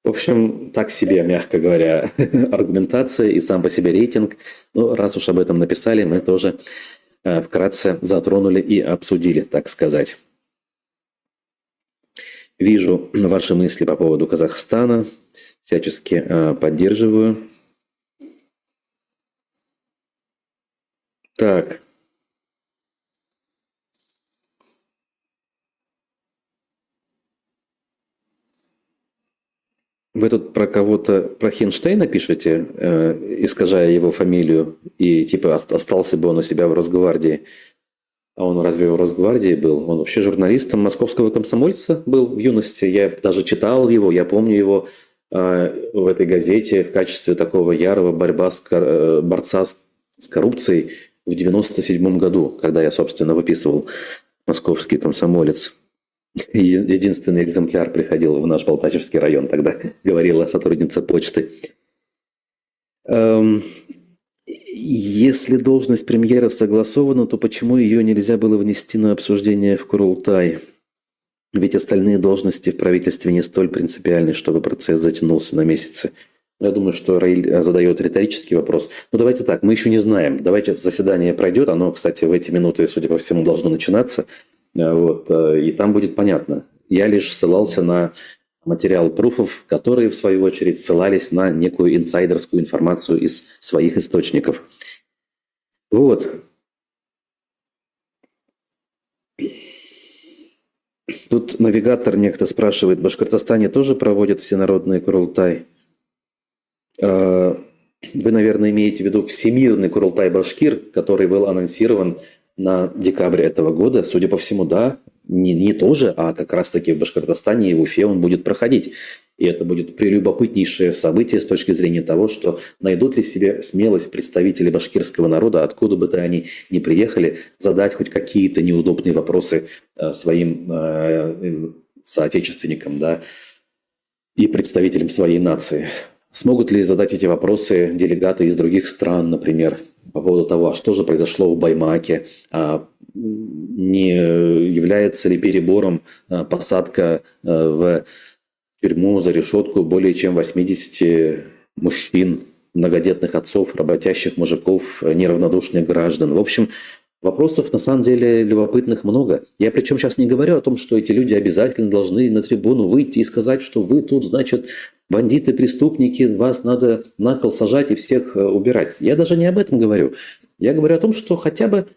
В общем, так себе, мягко говоря, аргументация и сам по себе рейтинг. Но раз уж об этом написали, мы тоже вкратце затронули и обсудили, так сказать. Вижу ваши мысли по поводу Казахстана, всячески поддерживаю. Так. Вы тут про кого-то, про Хинштейна пишете, искажая его фамилию, и типа остался бы он у себя в Росгвардии. А он разве в Росгвардии был? Он вообще журналистом московского комсомольца был в юности. Я даже читал его, я помню его в этой газете в качестве такого ярого борца с коррупцией в 97 году, когда я, собственно, выписывал «Московский комсомолец». Единственный экземпляр приходил в наш Полтавский район, тогда говорила сотрудница почты. Если должность премьера согласована, то почему ее нельзя было внести на обсуждение в Курултай? Ведь остальные должности в правительстве не столь принципиальны, чтобы процесс затянулся на месяцы. Я думаю, что Раиль задает риторический вопрос. Ну, давайте так, мы еще не знаем. Давайте заседание пройдет. Оно, кстати, в эти минуты, судя по всему, должно начинаться. Вот, и там будет понятно. Я лишь ссылался на материал пруфов, которые, в свою очередь, ссылались на некую инсайдерскую информацию из своих источников. Вот. Тут навигатор некто спрашивает, в Башкортостане тоже проводят всенародный Курултай? Вы, наверное, имеете в виду Всемирный Курултай-Башкир, который был анонсирован на декабрь этого года. Судя по всему, да, не тоже, а как раз-таки в Башкортостане и в Уфе он будет проходить. И это будет прелюбопытнейшее событие с точки зрения того, что найдут ли себе смелость представители башкирского народа, откуда бы то они ни приехали, задать хоть какие-то неудобные вопросы своим соотечественникам, да, и представителям своей нации. Смогут ли задать эти вопросы делегаты из других стран, например, по поводу того, что же произошло в Баймаке, не является ли перебором посадка в тюрьму за решетку более чем 80 мужчин, многодетных отцов, работящих мужиков, неравнодушных граждан. В общем, вопросов на самом деле любопытных много. Я причем сейчас не говорю о том, что эти люди обязательно должны на трибуну выйти и сказать, что вы тут, значит, бандиты, преступники, вас надо на кол сажать и всех убирать. Я даже не об этом говорю. Я говорю о том, что хотя бы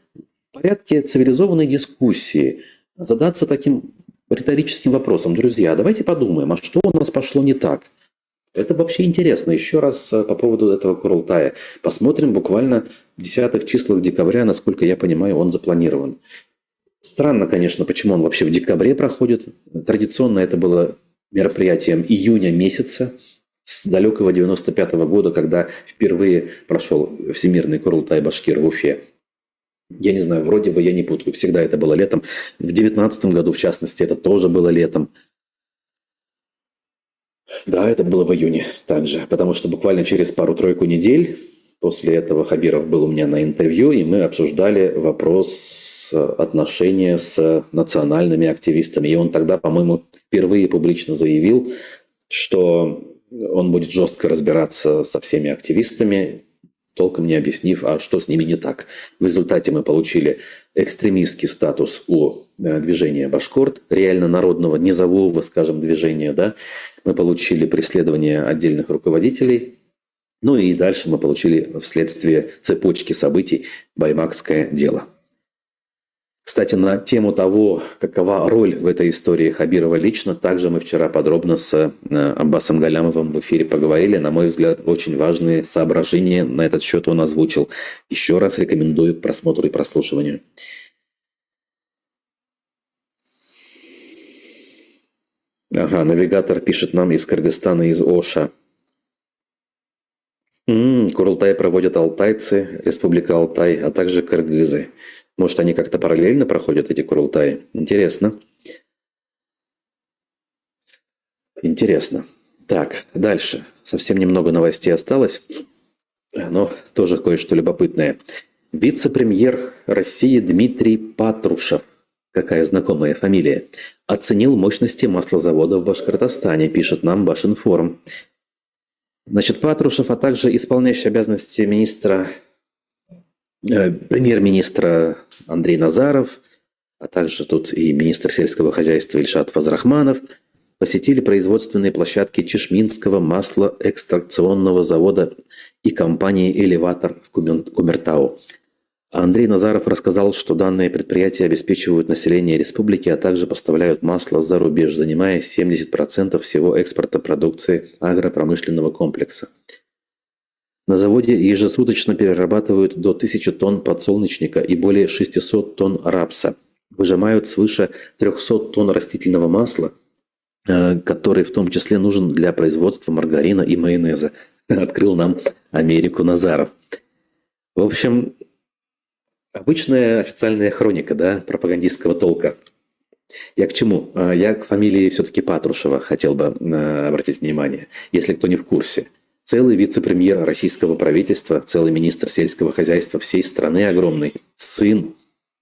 в порядке цивилизованной дискуссии задаться таким риторическим вопросом. Друзья, давайте подумаем, а что у нас пошло не так? Это вообще интересно. Еще раз по поводу этого Курултая. Посмотрим буквально в десятых числах декабря, насколько я понимаю, он запланирован. Странно, конечно, почему он вообще в декабре проходит. Традиционно это было мероприятием июня месяца с далекого 95-го года, когда впервые прошел Всемирный Курултай Башкир в Уфе. Я не знаю, вроде бы я не путаю, всегда это было летом. В 19 году, в частности, это тоже было летом. Да, это было в июне также, потому что буквально через пару-тройку недель после этого Хабиров был у меня на интервью, и мы обсуждали вопрос отношения с национальными активистами. И он тогда, по-моему, впервые публично заявил, что он будет жестко разбираться со всеми активистами, толком не объяснив, а что с ними не так. В результате мы получили экстремистский статус у движения «Башкорт», реально народного, низового, скажем, движения. Да? Мы получили преследование отдельных руководителей. Ну и дальше мы получили вследствие цепочки событий баймакское дело. Кстати, на тему того, какова роль в этой истории Хабирова лично, также мы вчера подробно с Аббасом Галямовым в эфире поговорили. На мой взгляд, очень важные соображения на этот счет он озвучил. Еще раз рекомендую к просмотру и прослушиванию. Ага, навигатор пишет нам из Кыргызстана, из Оша. Курултай проводят алтайцы, Республика Алтай, а также кыргызы. Может, они как-то параллельно проходят, эти Курултаи? Интересно. Интересно. Так, дальше. Совсем немного новостей осталось, но тоже кое-что любопытное. Вице-премьер России Дмитрий Патрушев, какая знакомая фамилия, оценил мощности маслозавода в Башкортостане, пишет нам Башинформ. Значит, Патрушев, а также исполняющий обязанности премьер-министра Андрей Назаров, а также тут и министр сельского хозяйства Ильшат Фазрахманов посетили производственные площадки Чешминского маслоэкстракционного завода и компании «Элеватор» в Кумертау. Андрей Назаров рассказал, что данные предприятия обеспечивают население республики, а также поставляют масло за рубеж, занимая 70% всего экспорта продукции агропромышленного комплекса. На заводе ежесуточно перерабатывают до 1000 тонн подсолнечника и более 600 тонн рапса. Выжимают свыше 300 тонн растительного масла, который в том числе нужен для производства маргарина и майонеза. Открыл нам Америку Назаров. В общем, обычная официальная хроника, да, пропагандистского толка. Я к чему? Я к фамилии все-таки Патрушева хотел бы обратить внимание, если кто не в курсе. Целый вице-премьер российского правительства, целый министр сельского хозяйства всей страны огромный, сын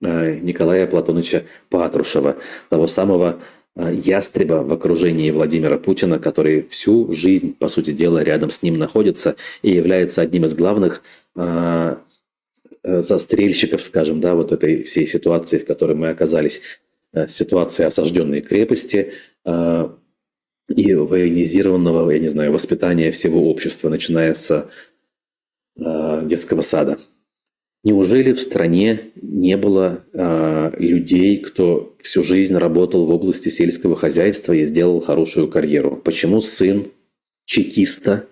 Николая Платоновича Патрушева, того самого ястреба в окружении Владимира Путина, который всю жизнь, по сути дела, рядом с ним находится и является одним из главных застрельщиков, скажем, да, вот этой всей ситуации, в которой мы оказались. Ситуация осажденной крепости и военизированного, я не знаю, воспитания всего общества, начиная с детского сада. Неужели в стране не было людей, кто всю жизнь работал в области сельского хозяйства и сделал хорошую карьеру? Почему сын чекиста,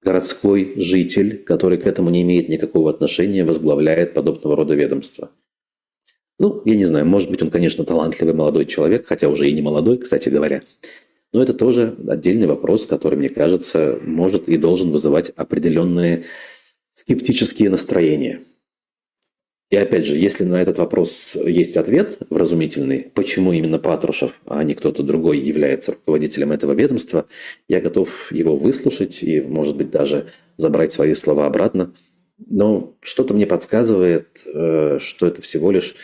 городской житель, который к этому не имеет никакого отношения, возглавляет подобного рода ведомства? Ну, я не знаю, может быть, он, конечно, талантливый молодой человек, хотя уже и не молодой, кстати говоря. Но это тоже отдельный вопрос, который, мне кажется, может и должен вызывать определенные скептические настроения. И опять же, если на этот вопрос есть ответ вразумительный, почему именно Патрушев, а не кто-то другой является руководителем этого ведомства, я готов его выслушать и, может быть, даже забрать свои слова обратно. Но что-то мне подсказывает, что это всего лишь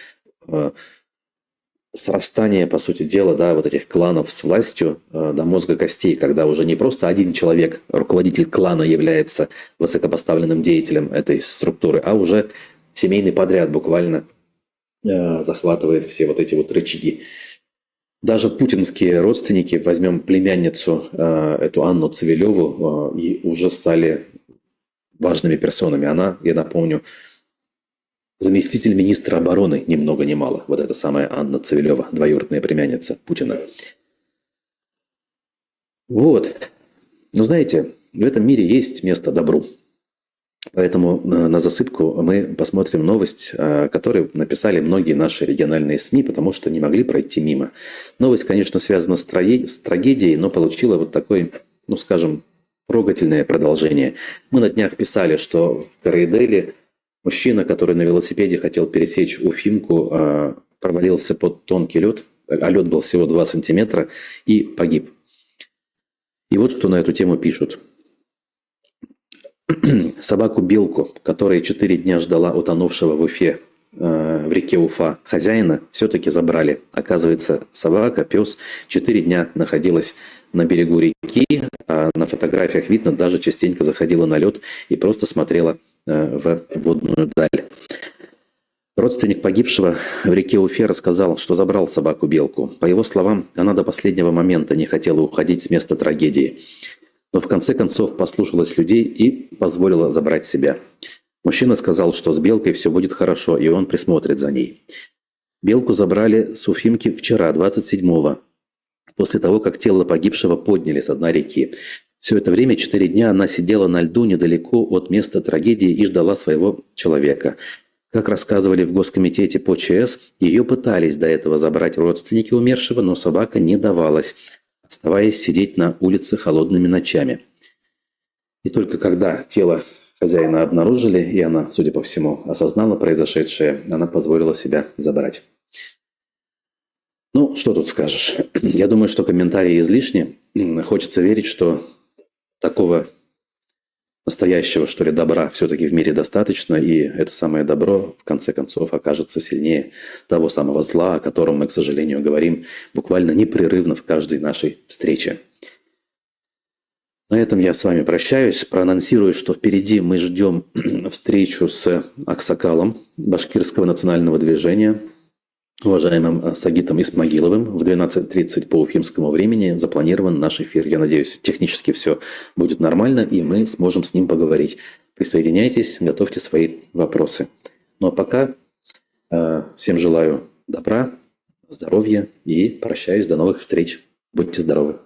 срастание, по сути дела, да, вот этих кланов с властью до мозга костей, когда уже не просто один человек, руководитель клана, является высокопоставленным деятелем этой структуры, а уже семейный подряд буквально захватывает все вот эти вот рычаги. Даже путинские родственники, возьмем племянницу, эту Анну Цивилеву, и уже стали важными персонами. Она, я напомню, заместитель министра обороны, ни много ни мало. Вот эта самая Анна Цивилева, двоюродная племянница Путина. Вот. Но знаете, В этом мире есть место добру. Поэтому на засыпку мы посмотрим новость, которую написали многие наши региональные СМИ, потому что не могли пройти мимо. Новость, конечно, связана с трагедией, но получила вот такое, ну скажем, трогательное продолжение. Мы на днях писали, что в Карайделе мужчина, который на велосипеде хотел пересечь Уфимку, провалился под тонкий лед, а лед был всего 2 сантиметра, и погиб. И вот что на эту тему пишут. Собаку-белку, которая 4 дня ждала утонувшего в Уфе, в реке Уфа, хозяина, все-таки забрали. Оказывается, собака, пес 4 дня находилась на берегу реки, а на фотографиях видно, даже частенько заходила на лед и просто смотрела в водную даль. Родственник погибшего в реке Уфе рассказал, что забрал собаку-белку. По его словам, она до последнего момента не хотела уходить с места трагедии. Но в конце концов послушалась людей и позволила забрать себя. Мужчина сказал, что с белкой все будет хорошо, и он присмотрит за ней. Белку забрали с Уфимки вчера, 27-го, после того, как тело погибшего подняли с дна реки. Все это время, 4 дня, она сидела на льду недалеко от места трагедии и ждала своего человека. Как рассказывали в Госкомитете по ЧС, ее пытались до этого забрать родственники умершего, но собака не давалась, оставаясь сидеть на улице холодными ночами. И только когда тело хозяина обнаружили, и она, судя по всему, осознала произошедшее, она позволила себя забрать. Ну, что тут скажешь? Я думаю, что комментарии излишни. Хочется верить, что такого настоящего, что ли, добра все-таки в мире достаточно, и это самое добро, в конце концов, окажется сильнее того самого зла, о котором мы, к сожалению, говорим буквально непрерывно в каждой нашей встрече. На этом я с вами прощаюсь. Проанонсирую, что впереди мы ждем встречу с Аксакалом Башкирского национального движения, уважаемым Сагитом Исмагиловым. В 12:30 по уфимскому времени запланирован наш эфир. Я надеюсь, технически все будет нормально, и мы сможем с ним поговорить. Присоединяйтесь, готовьте свои вопросы. Ну а пока всем желаю добра, здоровья и прощаюсь. До новых встреч. Будьте здоровы.